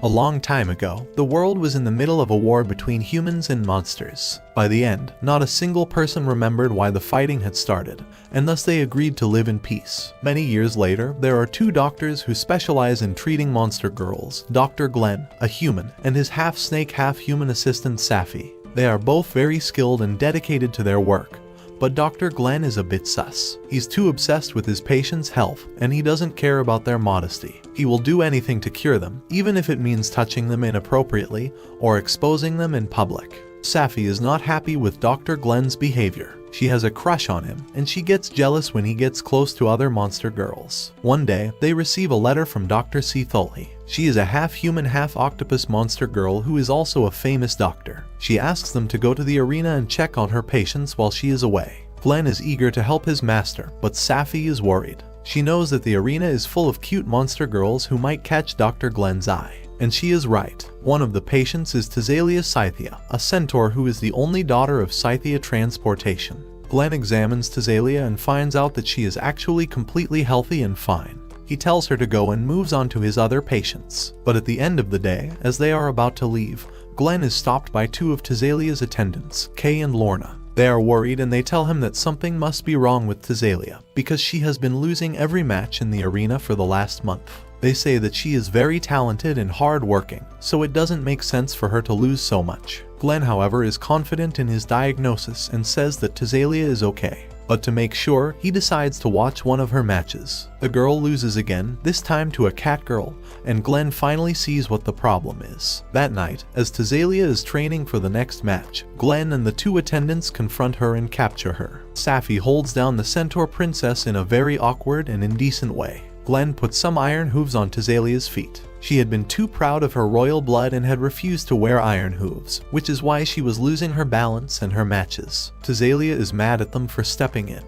A long time ago, the world was in the middle of a war between humans and monsters. By the end, not a single person remembered why the fighting had started, and thus they agreed to live in peace. Many years later, there are two doctors who specialize in treating monster girls, Dr. Glenn, a human, and his half-snake half-human assistant Safi. They are both very skilled and dedicated to their work. But Dr. Glenn is a bit sus. He's too obsessed with his patients' health, and he doesn't care about their modesty. He will do anything to cure them, even if it means touching them inappropriately or exposing them in public. Safi is not happy with Dr. Glenn's behavior. She has a crush on him, and she gets jealous when he gets close to other monster girls. One day, they receive a letter from Dr. Tholi. She is a half-human, half-octopus monster girl who is also a famous doctor. She asks them to go to the arena and check on her patients while she is away. Glenn is eager to help his master, but Safi is worried. She knows that the arena is full of cute monster girls who might catch Dr. Glenn's eye. And she is right. One of the patients is Thalia Scythia, a centaur who is the only daughter of Scythia Transportation. Glenn examines Thalia and finds out that she is actually completely healthy and fine. He tells her to go and moves on to his other patients. But at the end of the day, as they are about to leave, Glenn is stopped by two of Thalia's attendants, Kay and Lorna. They are worried and they tell him that something must be wrong with Thalia because she has been losing every match in the arena for the last month. They say that she is very talented and hard-working, so it doesn't make sense for her to lose so much. Glenn, however, is confident in his diagnosis and says that Thalia is okay. But to make sure, he decides to watch one of her matches. The girl loses again, this time to a cat girl, and Glenn finally sees what the problem is. That night, as Thalia is training for the next match, Glenn and the two attendants confront her and capture her. Safi holds down the centaur princess in a very awkward and indecent way. Glenn put some iron hooves on Thalia's feet. She had been too proud of her royal blood and had refused to wear iron hooves, which is why she was losing her balance and her matches. Thalia is mad at them for stepping in.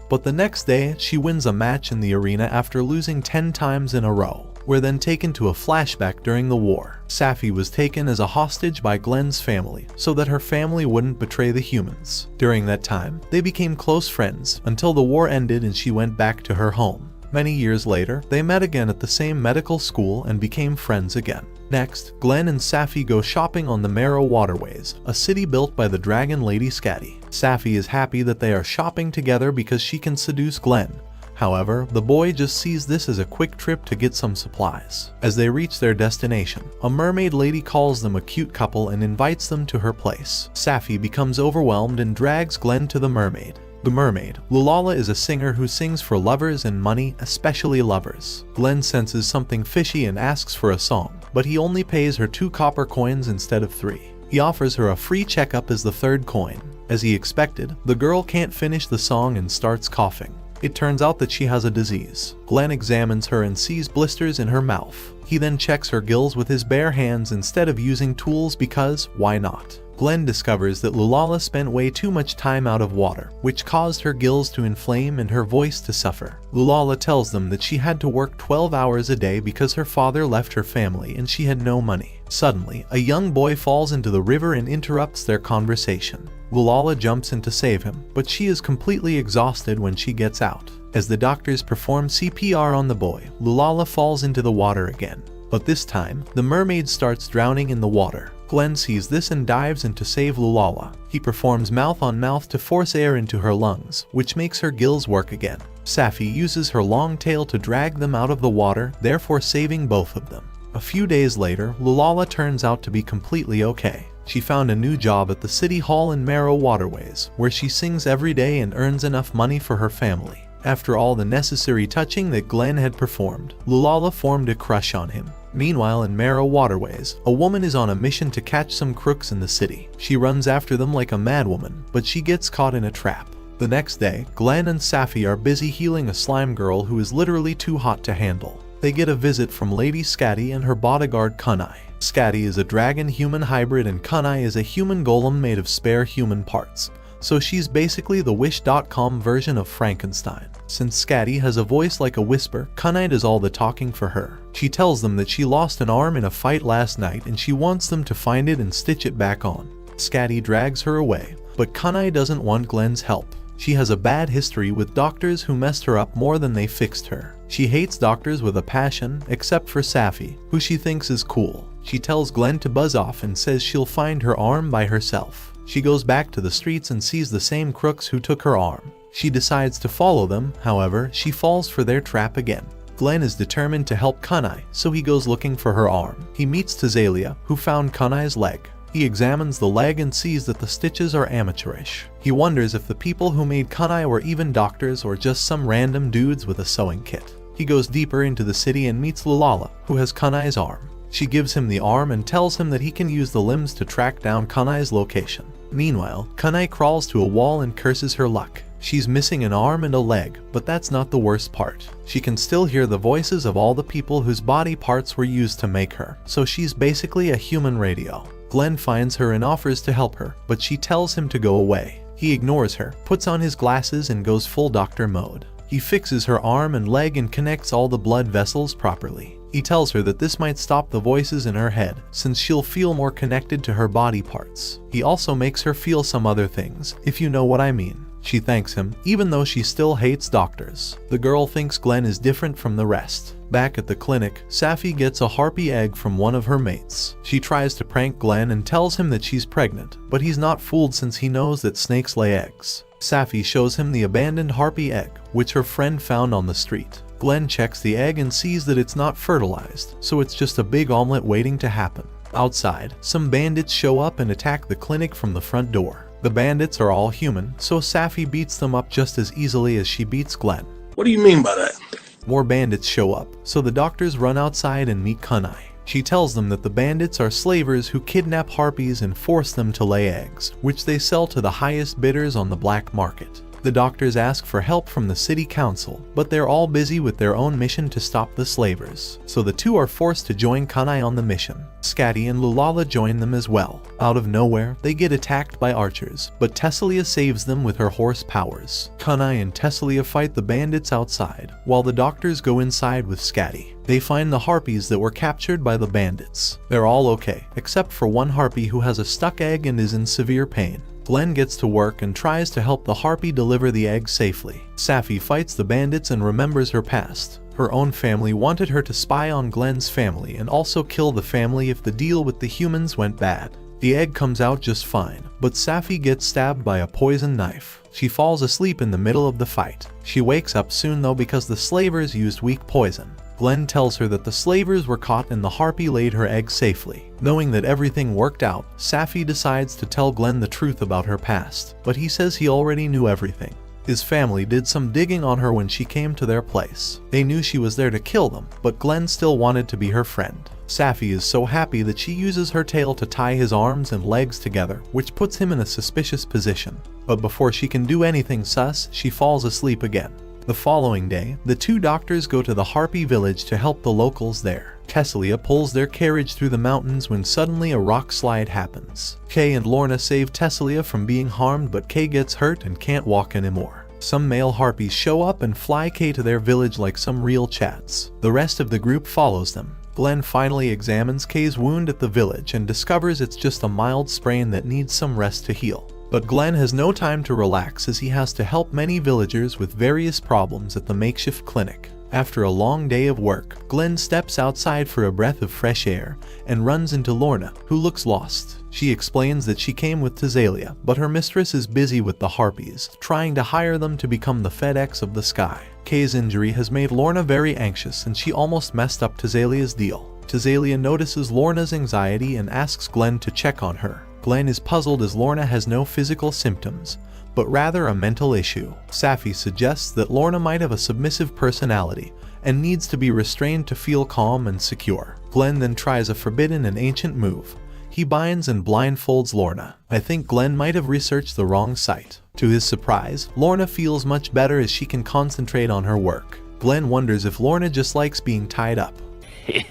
But the next day, she wins a match in the arena after losing 10 times in a row. We're then taken to a flashback during the war. Safi was taken as a hostage by Glenn's family, so that her family wouldn't betray the humans. During that time, they became close friends, until the war ended and she went back to her home. Many years later, they met again at the same medical school and became friends again. Next, Glenn and Safi go shopping on the Marrow Waterways, a city built by the dragon lady Skadi. Safi is happy that they are shopping together because she can seduce Glenn. However, the boy just sees this as a quick trip to get some supplies. As they reach their destination, a mermaid lady calls them a cute couple and invites them to her place. Safi becomes overwhelmed and drags Glenn to the mermaid. The mermaid, Lulala, is a singer who sings for lovers and money, especially lovers. Glenn senses something fishy and asks for a song, but he only pays her 2 copper coins instead of 3. He offers her a free checkup as the 3rd coin. As he expected, the girl can't finish the song and starts coughing. It turns out that she has a disease. Glenn examines her and sees blisters in her mouth. He then checks her gills with his bare hands instead of using tools because, why not? Glenn discovers that Lulala spent way too much time out of water, which caused her gills to inflame and her voice to suffer. Lulala tells them that she had to work 12 hours a day because her father left her family and she had no money. Suddenly, a young boy falls into the river and interrupts their conversation. Lulala jumps in to save him, but she is completely exhausted when she gets out. As the doctors perform CPR on the boy, Lulala falls into the water again. But this time, the mermaid starts drowning in the water. Glenn sees this and dives in to save Lulala. He performs mouth-on-mouth to force air into her lungs, which makes her gills work again. Safi uses her long tail to drag them out of the water, therefore saving both of them. A few days later, Lulala turns out to be completely okay. She found a new job at the City Hall in Marrow Waterways, where she sings every day and earns enough money for her family. After all the necessary touching that Glenn had performed, Lulala formed a crush on him. Meanwhile, in Marrow Waterways, a woman is on a mission to catch some crooks in the city. She runs after them like a madwoman, but she gets caught in a trap. The next day, Glenn and Safi are busy healing a slime girl who is literally too hot to handle. They get a visit from Lady Skadi and her bodyguard Kunai. Skadi is a dragon-human hybrid and Kunai is a human golem made of spare human parts. So she's basically the Wish.com version of Frankenstein. Since Skadi has a voice like a whisper, Kunai does all the talking for her. She tells them that she lost an arm in a fight last night and she wants them to find it and stitch it back on. Skadi drags her away, but Kunai doesn't want Glenn's help. She has a bad history with doctors who messed her up more than they fixed her. She hates doctors with a passion, except for Safi, who she thinks is cool. She tells Glenn to buzz off and says she'll find her arm by herself. She goes back to the streets and sees the same crooks who took her arm. She decides to follow them, however, she falls for their trap again. Glenn is determined to help Kunai, so he goes looking for her arm. He meets Tazelia, who found Kunai's leg. He examines the leg and sees that the stitches are amateurish. He wonders if the people who made Kunai were even doctors or just some random dudes with a sewing kit. He goes deeper into the city and meets Lulala, who has Kunai's arm. She gives him the arm and tells him that he can use the limbs to track down Kunai's location. Meanwhile, Kunai crawls to a wall and curses her luck. She's missing an arm and a leg, but that's not the worst part. She can still hear the voices of all the people whose body parts were used to make her, so she's basically a human radio. Glenn finds her and offers to help her, but she tells him to go away. He ignores her, puts on his glasses and goes full doctor mode. He fixes her arm and leg and connects all the blood vessels properly. He tells her that this might stop the voices in her head, since she'll feel more connected to her body parts. He also makes her feel some other things, if you know what I mean. She thanks him, even though she still hates doctors. The girl thinks Glenn is different from the rest. Back at the clinic, Safi gets a harpy egg from one of her mates. She tries to prank Glenn and tells him that she's pregnant, but he's not fooled since he knows that snakes lay eggs. Safi shows him the abandoned harpy egg, which her friend found on the street. Glenn checks the egg and sees that it's not fertilized, so it's just a big omelet waiting to happen. Outside, some bandits show up and attack the clinic from the front door. The bandits are all human, so Safi beats them up just as easily as she beats Glenn. What do you mean by that? More bandits show up, so the doctors run outside and meet Kunai. She tells them that the bandits are slavers who kidnap harpies and force them to lay eggs, which they sell to the highest bidders on the black market. The doctors ask for help from the city council, but they're all busy with their own mission to stop the slavers, so the two are forced to join Kunai on the mission. Scatty and Lulala join them as well. Out of nowhere, they get attacked by archers, but Tesselia saves them with her horse powers. Kunai and Tesselia fight the bandits outside, while the doctors go inside with Scatty. They find the harpies that were captured by the bandits. They're all okay, except for one harpy who has a stuck egg and is in severe pain. Glenn gets to work and tries to help the harpy deliver the egg safely. Safi fights the bandits and remembers her past. Her own family wanted her to spy on Glenn's family and also kill the family if the deal with the humans went bad. The egg comes out just fine, but Safi gets stabbed by a poison knife. She falls asleep in the middle of the fight. She wakes up soon though because the slavers used weak poison. Glenn tells her that the slavers were caught and the harpy laid her egg safely. Knowing that everything worked out, Safi decides to tell Glenn the truth about her past, but he says he already knew everything. His family did some digging on her when she came to their place. They knew she was there to kill them, but Glenn still wanted to be her friend. Safi is so happy that she uses her tail to tie his arms and legs together, which puts him in a suspicious position. But before she can do anything sus, she falls asleep again. The following day, the two doctors go to the Harpy village to help the locals there. Tesselia pulls their carriage through the mountains when suddenly a rock slide happens. Kay and Lorna save Tesselia from being harmed, but Kay gets hurt and can't walk anymore. Some male harpies show up and fly Kay to their village like some real chats. The rest of the group follows them. Glenn finally examines Kay's wound at the village and discovers it's just a mild sprain that needs some rest to heal. But Glenn has no time to relax as he has to help many villagers with various problems at the makeshift clinic. After a long day of work, Glenn steps outside for a breath of fresh air and runs into Lorna, who looks lost. She explains that she came with Tazelia, but her mistress is busy with the harpies, trying to hire them to become the FedEx of the sky. Kay's injury has made Lorna very anxious and she almost messed up Tazelia's deal. Tazelia notices Lorna's anxiety and asks Glenn to check on her. Glenn is puzzled as Lorna has no physical symptoms, but rather a mental issue. Safi suggests that Lorna might have a submissive personality and needs to be restrained to feel calm and secure. Glenn then tries a forbidden and ancient move. He binds and blindfolds Lorna. I think Glenn might have researched the wrong site. To his surprise, Lorna feels much better as she can concentrate on her work. Glenn wonders if Lorna just likes being tied up.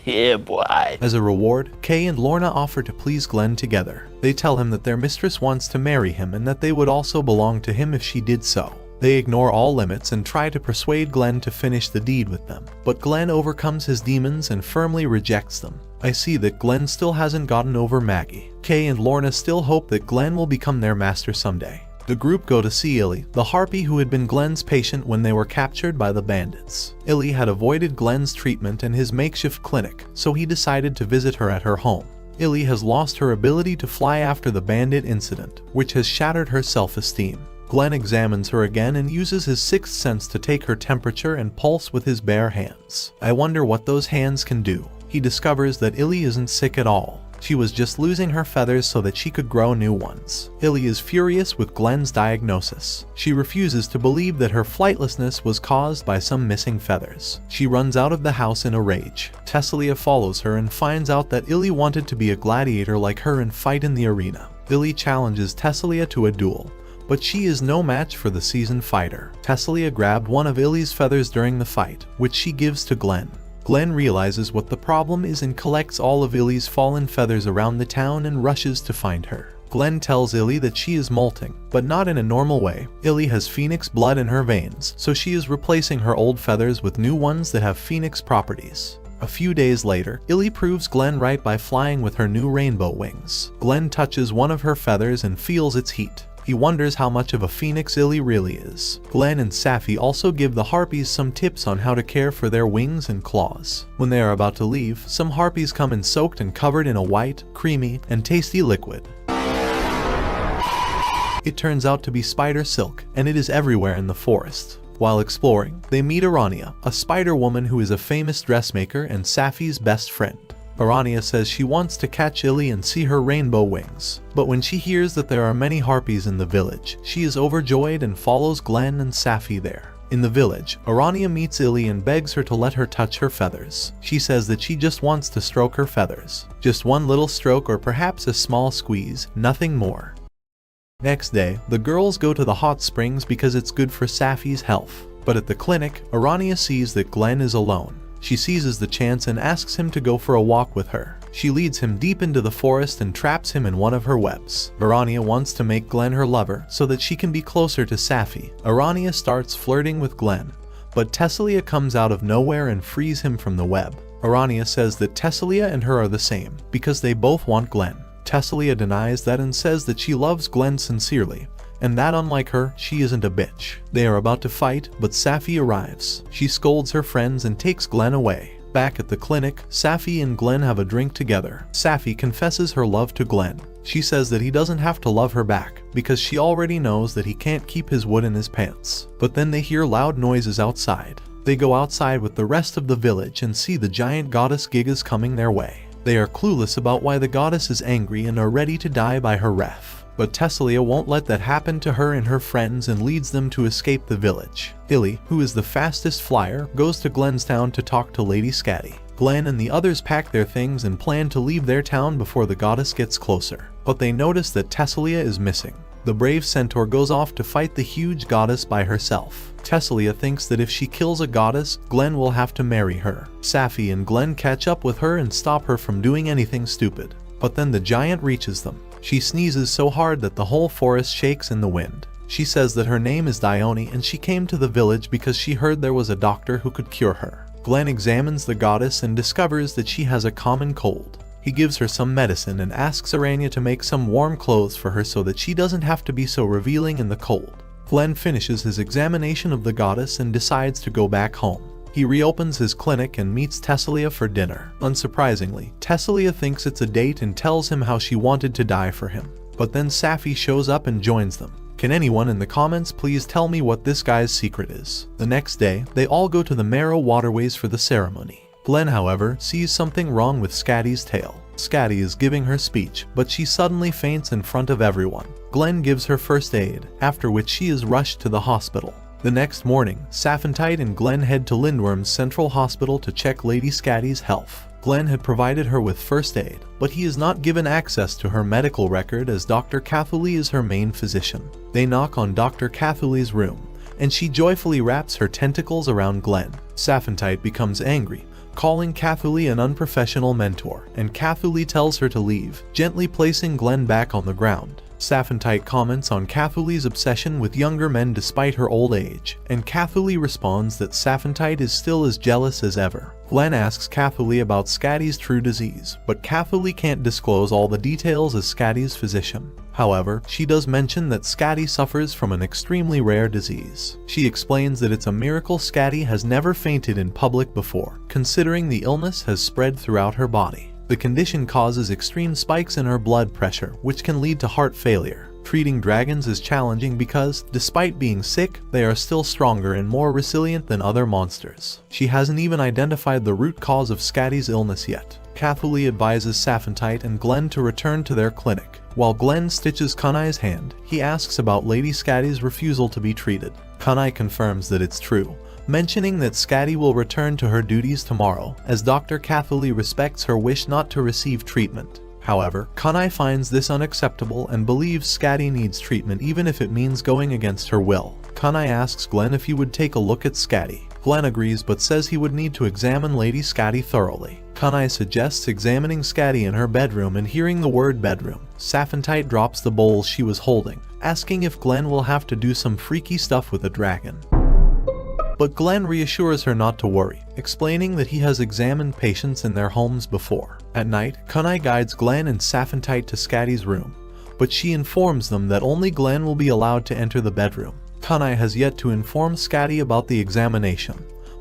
Yeah, boy. As a reward, Kay and Lorna offer to please Glenn together. They tell him that their mistress wants to marry him and that they would also belong to him if she did so. They ignore all limits and try to persuade Glenn to finish the deed with them, but Glenn overcomes his demons and firmly rejects them. I see that Glenn still hasn't gotten over Maggie. Kay and Lorna still hope that Glenn will become their master someday. The group go to see Illy, the harpy who had been Glenn's patient when they were captured by the bandits. Illy had avoided Glenn's treatment and his makeshift clinic, so he decided to visit her at her home. Illy has lost her ability to fly after the bandit incident, which has shattered her self-esteem. Glenn examines her again and uses his sixth sense to take her temperature and pulse with his bare hands. I wonder what those hands can do. He discovers that Illy isn't sick at all. She was just losing her feathers so that she could grow new ones. Illy is furious with Glenn's diagnosis. She refuses to believe that her flightlessness was caused by some missing feathers. She runs out of the house in a rage. Tessalia follows her and finds out that Illy wanted to be a gladiator like her and fight in the arena. Illy challenges Tessalia to a duel, but she is no match for the seasoned fighter. Tessalia grabbed one of Illy's feathers during the fight, which she gives to Glenn. Glenn realizes what the problem is and collects all of Illy's fallen feathers around the town and rushes to find her. Glenn tells Illy that she is molting, but not in a normal way. Illy has phoenix blood in her veins, so she is replacing her old feathers with new ones that have phoenix properties. A few days later, Illy proves Glenn right by flying with her new rainbow wings. Glenn touches one of her feathers and feels its heat. He wonders how much of a phoenix Illy really is. Glenn and Safi also give the harpies some tips on how to care for their wings and claws. When they are about to leave, some harpies come in soaked and covered in a white, creamy, and tasty liquid. It turns out to be spider silk, and it is everywhere in the forest. While exploring, they meet Arania, a spider woman who is a famous dressmaker and Safi's best friend. Arania says she wants to catch Illy and see her rainbow wings, but when she hears that there are many harpies in the village, she is overjoyed and follows Glenn and Safi there. In the village, Arania meets Illy and begs her to let her touch her feathers. She says that she just wants to stroke her feathers. Just one little stroke or perhaps a small squeeze, nothing more. Next day, the girls go to the hot springs because it's good for Safi's health. But at the clinic, Arania sees that Glenn is alone. She seizes the chance and asks him to go for a walk with her. She leads him deep into the forest and traps him in one of her webs. Arania wants to make Glenn her lover so that she can be closer to Safi. Arania starts flirting with Glenn, but Tessalia comes out of nowhere and frees him from the web. Arania says that Tessalia and her are the same because they both want Glenn. Tessalia denies that and says that she loves Glenn sincerely, and that unlike her, she isn't a bitch. They are about to fight, but Safi arrives. She scolds her friends and takes Glenn away. Back at the clinic, Safi and Glenn have a drink together. Safi confesses her love to Glenn. She says that he doesn't have to love her back, because she already knows that he can't keep his wood in his pants. But then they hear loud noises outside. They go outside with the rest of the village and see the giant goddess Gigas coming their way. They are clueless about why the goddess is angry and are ready to die by her wrath. But Tessalia won't let that happen to her and her friends and leads them to escape the village. Illy, who is the fastest flyer, goes to Glenn's town to talk to Lady Scatty. Glenn and the others pack their things and plan to leave their town before the goddess gets closer. But they notice that Tessalia is missing. The brave centaur goes off to fight the huge goddess by herself. Tessalia thinks that if she kills a goddess, Glenn will have to marry her. Safi and Glenn catch up with her and stop her from doing anything stupid. But then the giant reaches them. She sneezes so hard that the whole forest shakes in the wind. She says that her name is Dione and she came to the village because she heard there was a doctor who could cure her. Glenn examines the goddess and discovers that she has a common cold. He gives her some medicine and asks Arania to make some warm clothes for her so that she doesn't have to be so revealing in the cold. Glenn finishes his examination of the goddess and decides to go back home. He reopens his clinic and meets Tessalia for dinner. Unsurprisingly, Tessalia thinks it's a date and tells him how she wanted to die for him. But then Safi shows up and joins them. Can anyone in the comments please tell me what this guy's secret is? The next day, they all go to the Marrow Waterways for the ceremony. Glenn, however, sees something wrong with Scatty's tail. Scatty is giving her speech, but she suddenly faints in front of everyone. Glenn gives her first aid, after which she is rushed to the hospital. The next morning, Saphantite and Glenn head to Lindworm's Central Hospital to check Lady Scatty's health. Glenn had provided her with first aid, but he is not given access to her medical record as Dr. Cathuli is her main physician. They knock on Dr. Cathuli's room, and she joyfully wraps her tentacles around Glenn. Saphantite becomes angry, calling Cathuli an unprofessional mentor, and Cathuli tells her to leave, gently placing Glenn back on the ground. Saphantite comments on Cathuli's obsession with younger men despite her old age, and Cathuli responds that Saphantite is still as jealous as ever. Glenn asks Cathuli about Scatty's true disease, but Cathuli can't disclose all the details as Scatty's physician. However, she does mention that Scatty suffers from an extremely rare disease. She explains that it's a miracle Scatty has never fainted in public before, considering the illness has spread throughout her body. The condition causes extreme spikes in her blood pressure, which can lead to heart failure. Treating dragons is challenging because, despite being sick, they are still stronger and more resilient than other monsters. She hasn't even identified the root cause of Scatty's illness yet. Cathuli advises Saphantite and Glenn to return to their clinic. While Glenn stitches Kunai's hand, he asks about Lady Scatty's refusal to be treated. Kunai confirms that it's true, mentioning that Scatty will return to her duties tomorrow, as Dr. Cathuli respects her wish not to receive treatment. However, Kunai finds this unacceptable and believes Scatty needs treatment even if it means going against her will. Kunai asks Glenn if he would take a look at Scatty. Glenn agrees but says he would need to examine Lady Scatty thoroughly. Kunai suggests examining Scatty in her bedroom, and hearing the word bedroom, Saphantite drops the bowl she was holding, asking if Glenn will have to do some freaky stuff with a dragon. But Glenn reassures her not to worry, explaining that he has examined patients in their homes before. At night, Kunai guides Glenn and Saphantite to Scatty's room, but she informs them that only Glenn will be allowed to enter the bedroom. Kunai has yet to inform Scatty about the examination,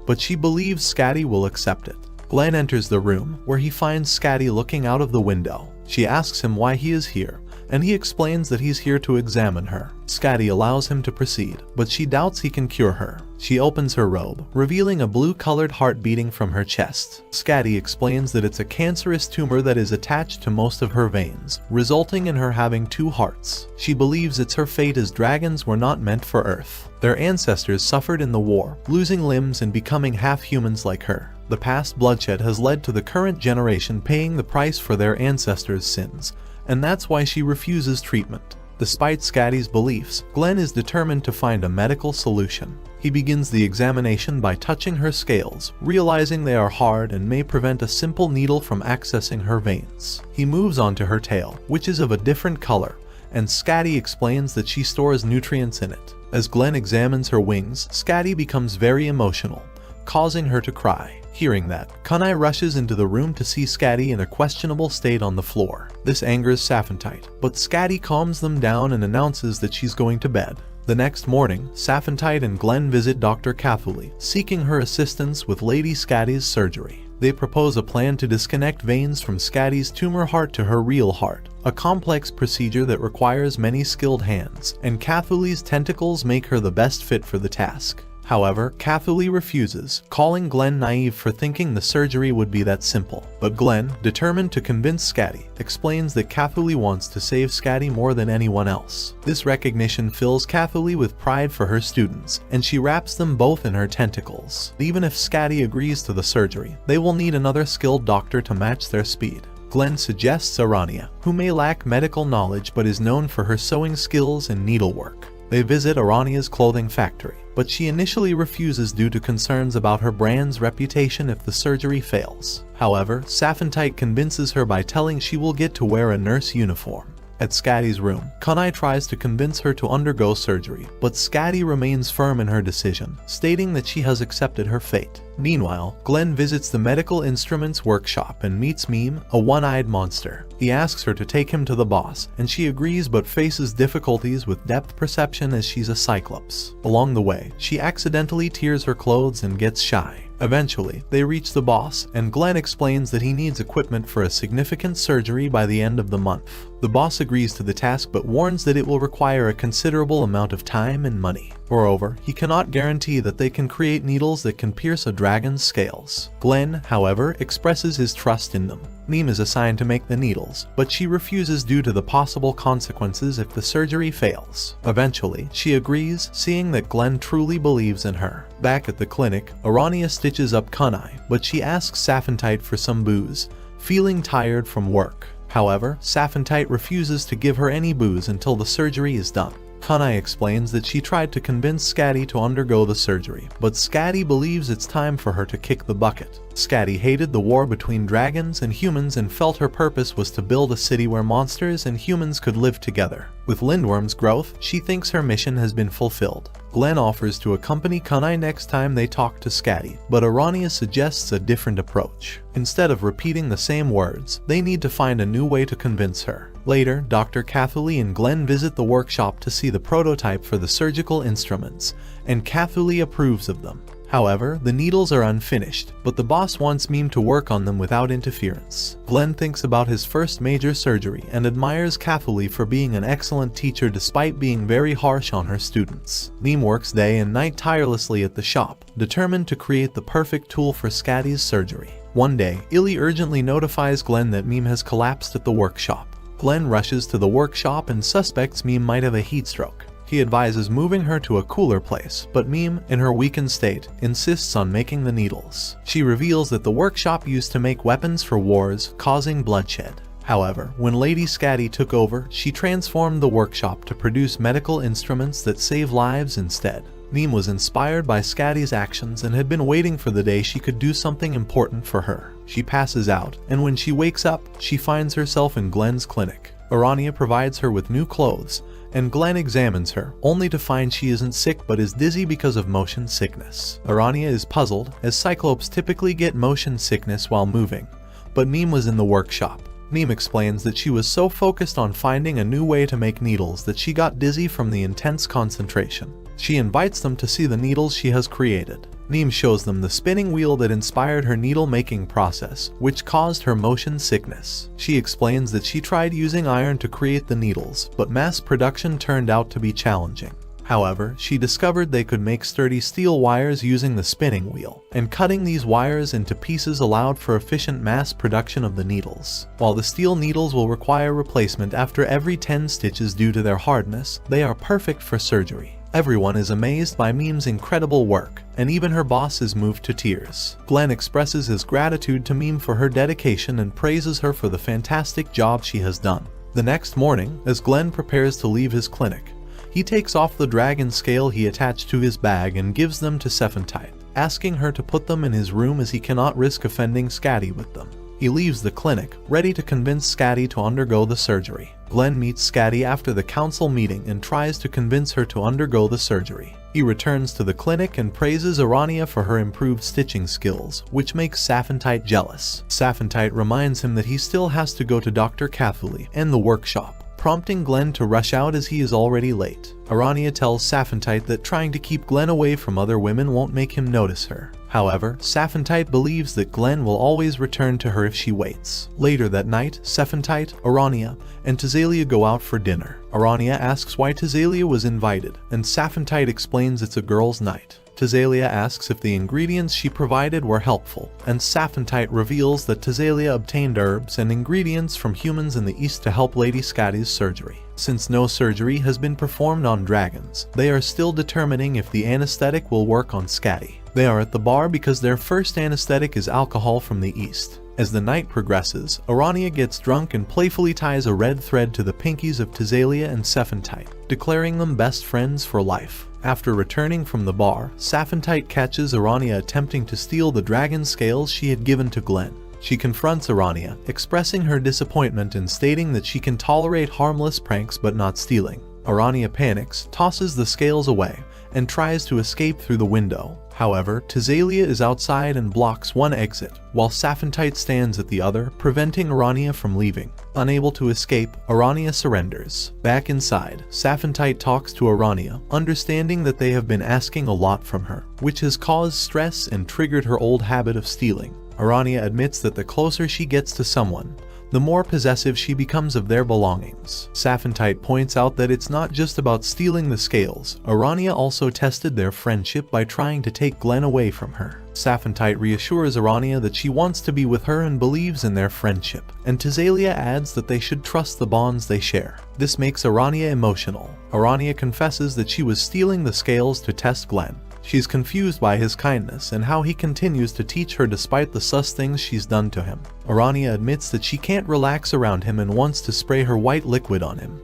but she believes Scatty will accept it. Glenn enters the room, where he finds Scatty looking out of the window. She asks him why he is here, and he explains that he's here to examine her. Scatty allows him to proceed, but she doubts he can cure her. She opens her robe, revealing a blue-colored heart beating from her chest. Scatty explains that it's a cancerous tumor that is attached to most of her veins, resulting in her having 2 hearts. She believes it's her fate as dragons were not meant for Earth. Their ancestors suffered in the war, losing limbs and becoming half-humans like her. The past bloodshed has led to the current generation paying the price for their ancestors' sins, and that's why she refuses treatment. Despite Scatty's beliefs, Glenn is determined to find a medical solution. He begins the examination by touching her scales, realizing they are hard and may prevent a simple needle from accessing her veins. He moves on to her tail, which is of a different color, and Scatty explains that she stores nutrients in it. As Glenn examines her wings, Scatty becomes very emotional, causing her to cry. Hearing that, Kunai rushes into the room to see Scatty in a questionable state on the floor. This angers Saphantite, but Scatty calms them down and announces that she's going to bed. The next morning, Saphantite and Glenn visit Dr. Cathuli, seeking her assistance with Lady Scatty's surgery. They propose a plan to disconnect veins from Scatty's tumor heart to her real heart, a complex procedure that requires many skilled hands, and Cathuli's tentacles make her the best fit for the task. However, Cathuli refuses, calling Glenn naive for thinking the surgery would be that simple. But Glenn, determined to convince Scatty, explains that Cathuli wants to save Scatty more than anyone else. This recognition fills Cathuli with pride for her students, and she wraps them both in her tentacles. Even if Scatty agrees to the surgery, they will need another skilled doctor to match their speed. Glenn suggests Arania, who may lack medical knowledge but is known for her sewing skills and needlework. They visit Arania's clothing factory, but she initially refuses due to concerns about her brand's reputation if the surgery fails. However, Saphantite convinces her by telling she will get to wear a nurse uniform. At Scatty's room, Kunai tries to convince her to undergo surgery, but Scatty remains firm in her decision, stating that she has accepted her fate. Meanwhile, Glenn visits the medical instruments workshop and meets Meme, a one-eyed monster. He asks her to take him to the boss, and she agrees but faces difficulties with depth perception as she's a cyclops. Along the way, she accidentally tears her clothes and gets shy. Eventually, they reach the boss, and Glenn explains that he needs equipment for a significant surgery by the end of the month. The boss agrees to the task but warns that it will require a considerable amount of time and money. Moreover, he cannot guarantee that they can create needles that can pierce a dragon's scales. Glenn, however, expresses his trust in them. Meme is assigned to make the needles, but she refuses due to the possible consequences if the surgery fails. Eventually, she agrees, seeing that Glenn truly believes in her. Back at the clinic, Arania stitches up Kunai, but she asks Saphantite for some booze, feeling tired from work. However, Saphantite refuses to give her any booze until the surgery is done. Kunai explains that she tried to convince Scatty to undergo the surgery, but Scatty believes it's time for her to kick the bucket. Scatty hated the war between dragons and humans and felt her purpose was to build a city where monsters and humans could live together. With Lindworm's growth, she thinks her mission has been fulfilled. Glenn offers to accompany Kunai next time they talk to Scatty, but Arania suggests a different approach. Instead of repeating the same words, they need to find a new way to convince her. Later, Dr. Cathuli and Glenn visit the workshop to see the prototype for the surgical instruments, and Cathuli approves of them. However, the needles are unfinished, but the boss wants Meme to work on them without interference. Glenn thinks about his first major surgery and admires Cathuli for being an excellent teacher despite being very harsh on her students. Meme works day and night tirelessly at the shop, determined to create the perfect tool for Scatty's surgery. One day, Illy urgently notifies Glenn that Meme has collapsed at the workshop. Glenn rushes to the workshop and suspects Meme might have a heat stroke. He advises moving her to a cooler place, but Meme, in her weakened state, insists on making the needles. She reveals that the workshop used to make weapons for wars, causing bloodshed. However, when Lady Scatty took over, she transformed the workshop to produce medical instruments that save lives instead. Meme was inspired by Scatty's actions and had been waiting for the day she could do something important for her. She passes out, and when she wakes up, she finds herself in Glenn's clinic. Arania provides her with new clothes, and Glenn examines her, only to find she isn't sick but is dizzy because of motion sickness. Arania is puzzled, as Cyclopes typically get motion sickness while moving, but Meme was in the workshop. Meme explains that she was so focused on finding a new way to make needles that she got dizzy from the intense concentration. She invites them to see the needles she has created. Meme shows them the spinning wheel that inspired her needle-making process, which caused her motion sickness. She explains that she tried using iron to create the needles, but mass production turned out to be challenging. However, she discovered they could make sturdy steel wires using the spinning wheel, and cutting these wires into pieces allowed for efficient mass production of the needles. While the steel needles will require replacement after every 10 stitches due to their hardness, they are perfect for surgery. Everyone is amazed by Meme's incredible work, and even her boss is moved to tears. Glenn expresses his gratitude to Meme for her dedication and praises her for the fantastic job she has done. The next morning, as Glenn prepares to leave his clinic, he takes off the dragon scale he attached to his bag and gives them to Cephantite, asking her to put them in his room as he cannot risk offending Scatty with them. He leaves the clinic, ready to convince Scatty to undergo the surgery. Glenn meets Scatty after the council meeting and tries to convince her to undergo the surgery. He returns to the clinic and praises Arania for her improved stitching skills, which makes Cephantite jealous. Cephantite reminds him that he still has to go to Dr. Cathuli and the workshop, prompting Glenn to rush out as he is already late. Arania tells Cephantite that trying to keep Glenn away from other women won't make him notice her. However, Cephantite believes that Glenn will always return to her if she waits. Later that night, Cephantite, Arania, and Tazelia go out for dinner. Arania asks why Tazelia was invited, and Cephantite explains it's a girls' night. Tazelia asks if the ingredients she provided were helpful, and Cephantite reveals that Tazelia obtained herbs and ingredients from humans in the east to help Lady Scatty's surgery. Since no surgery has been performed on dragons, they are still determining if the anesthetic will work on Scatty. They are at the bar because their first anesthetic is alcohol from the east. As the night progresses, Arania gets drunk and playfully ties a red thread to the pinkies of Tazelia and Cephantite, declaring them best friends for life. After returning from the bar, Cephantite catches Arania attempting to steal the dragon scales she had given to Glenn. She confronts Arania, expressing her disappointment and stating that she can tolerate harmless pranks but not stealing. Arania panics, tosses the scales away, and tries to escape through the window. However, Tazelia is outside and blocks one exit, while Cephantite stands at the other, preventing Arania from leaving. Unable to escape, Arania surrenders. Back inside, Cephantite talks to Arania, understanding that they have been asking a lot from her, which has caused stress and triggered her old habit of stealing. Arania admits that the closer she gets to someone, the more possessive she becomes of their belongings. Cephantite points out that it's not just about stealing the scales. Arania also tested their friendship by trying to take Glenn away from her. Cephantite reassures Arania that she wants to be with her and believes in their friendship, and Tazelia adds that they should trust the bonds they share. This makes Arania emotional. Arania confesses that she was stealing the scales to test Glenn. She's confused by his kindness and how he continues to teach her despite the sus things she's done to him. Arania admits that she can't relax around him and wants to spray her white liquid on him.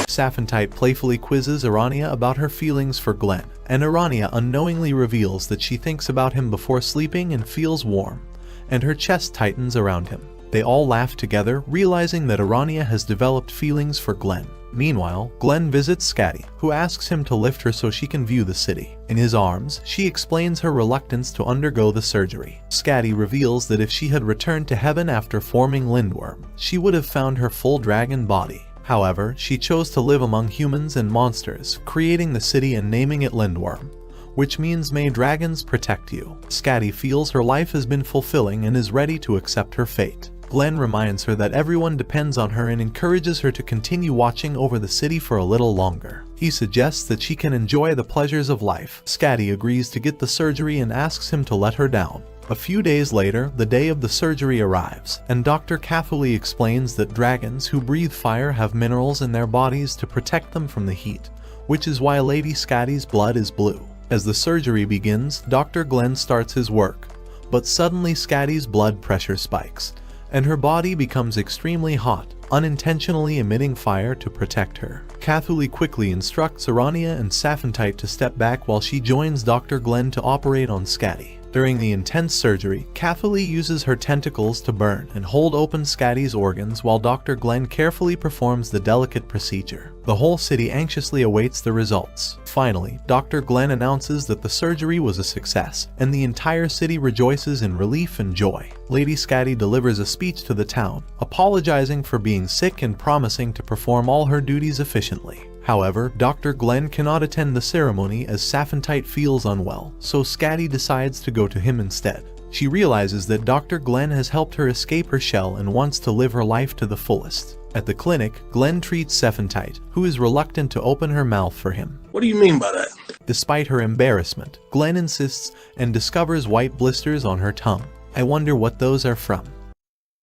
Cephantite playfully quizzes Arania about her feelings for Glenn, and Arania unknowingly reveals that she thinks about him before sleeping and feels warm, and her chest tightens around him. They all laugh together, realizing that Arania has developed feelings for Glenn. Meanwhile, Glenn visits Scatty, who asks him to lift her so she can view the city. In his arms, she explains her reluctance to undergo the surgery. Scatty reveals that if she had returned to heaven after forming Lindworm, she would have found her full dragon body. However, she chose to live among humans and monsters, creating the city and naming it Lindworm, which means may dragons protect you. Scatty feels her life has been fulfilling and is ready to accept her fate. Glenn reminds her that everyone depends on her and encourages her to continue watching over the city for a little longer. He suggests that she can enjoy the pleasures of life. Scatty agrees to get the surgery and asks him to let her down. A few days later, the day of the surgery arrives, and Dr. Catholi explains that dragons who breathe fire have minerals in their bodies to protect them from the heat, which is why Lady Scatty's blood is blue. As the surgery begins, Dr. Glenn starts his work, but suddenly Scatty's blood pressure spikes, and her body becomes extremely hot, unintentionally emitting fire to protect her. Catholi quickly instructs Urania and Saphantite to step back while she joins Dr. Glenn to operate on Scatty. During the intense surgery, Catholi uses her tentacles to burn and hold open Scatty's organs while Dr. Glenn carefully performs the delicate procedure. The whole city anxiously awaits the results. Finally, Dr. Glenn announces that the surgery was a success, and the entire city rejoices in relief and joy. Lady Scatty delivers a speech to the town, apologizing for being sick and promising to perform all her duties efficiently. However, Dr. Glenn cannot attend the ceremony as Saphantite feels unwell, so Scatty decides to go to him instead. She realizes that Dr. Glenn has helped her escape her shell and wants to live her life to the fullest. At the clinic, Glenn treats Saphantite, who is reluctant to open her mouth for him. What do you mean by that? Despite her embarrassment, Glenn insists and discovers white blisters on her tongue. I wonder what those are from.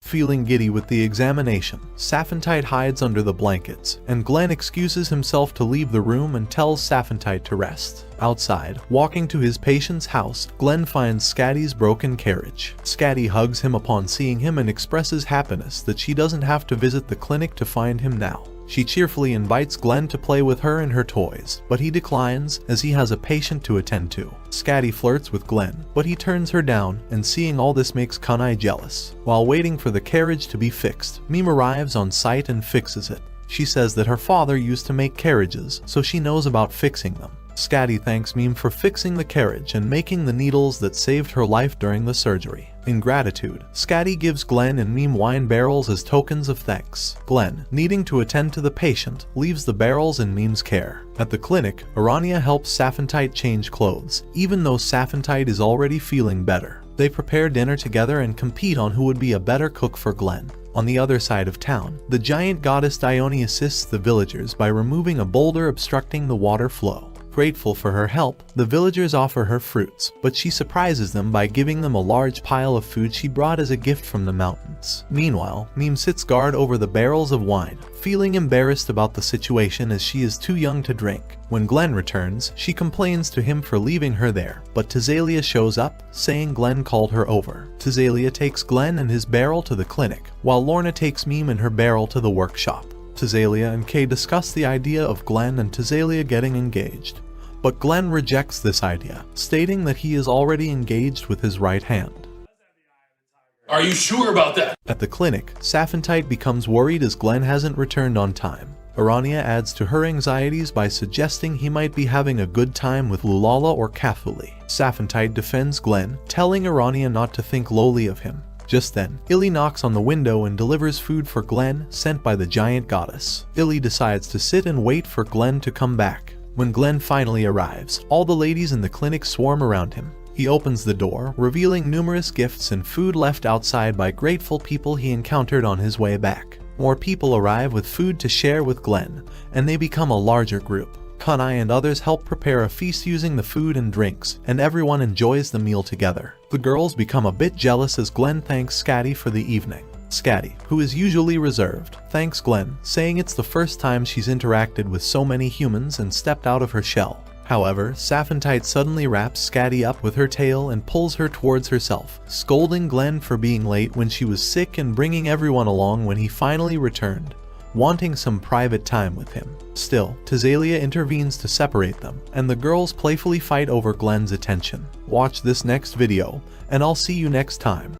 Feeling giddy with the examination, Saphantite hides under the blankets, and Glenn excuses himself to leave the room and tells Saphantite to rest. Outside, walking to his patient's house, Glenn finds Scatty's broken carriage. Scatty hugs him upon seeing him and expresses happiness that she doesn't have to visit the clinic to find him now. She cheerfully invites Glenn to play with her and her toys, but he declines as he has a patient to attend to. Scatty flirts with Glenn, but he turns her down, and seeing all this makes Kunai jealous. While waiting for the carriage to be fixed, Mime arrives on site and fixes it. She says that her father used to make carriages, so she knows about fixing them. Scatty thanks Mime for fixing the carriage and making the needles that saved her life during the surgery. In gratitude, Scatty gives Glenn and Mime wine barrels as tokens of thanks. Glenn, needing to attend to the patient, leaves the barrels in Mime's care. At the clinic, Urania helps Saphantite change clothes, even though Saphantite is already feeling better. They prepare dinner together and compete on who would be a better cook for Glenn. On the other side of town, the giant goddess Dione assists the villagers by removing a boulder obstructing the water flow. Grateful for her help, the villagers offer her fruits, but she surprises them by giving them a large pile of food she brought as a gift from the mountains. Meanwhile, Mime sits guard over the barrels of wine, feeling embarrassed about the situation as she is too young to drink. When Glenn returns, she complains to him for leaving her there, but Thazalia shows up, saying Glenn called her over. Thazalia takes Glenn and his barrel to the clinic, while Lorna takes Mime and her barrel to the workshop. Thazalia and Kay discuss the idea of Glenn and Thazalia getting engaged. But Glenn rejects this idea, stating that he is already engaged with his right hand. Are you sure about that? At the clinic, Saphantite becomes worried as Glenn hasn't returned on time. Urania adds to her anxieties by suggesting he might be having a good time with Lulala or Catholi. Saphantite defends Glenn, telling Urania not to think lowly of him. Just then, Illy knocks on the window and delivers food for Glenn, sent by the giant goddess. Illy decides to sit and wait for Glenn to come back. When Glenn finally arrives, all the ladies in the clinic swarm around him. He opens the door, revealing numerous gifts and food left outside by grateful people he encountered on his way back. More people arrive with food to share with Glenn, and they become a larger group. Kunai and others help prepare a feast using the food and drinks, and everyone enjoys the meal together. The girls become a bit jealous as Glenn thanks Scatty for the evening. Scatty, who is usually reserved, thanks Glenn, saying it's the first time she's interacted with so many humans and stepped out of her shell. However, Saphantite suddenly wraps Scatty up with her tail and pulls her towards herself, scolding Glenn for being late when she was sick and bringing everyone along when he finally returned, wanting some private time with him. Still, Thazalia intervenes to separate them, and the girls playfully fight over Glenn's attention. Watch this next video, and I'll see you next time.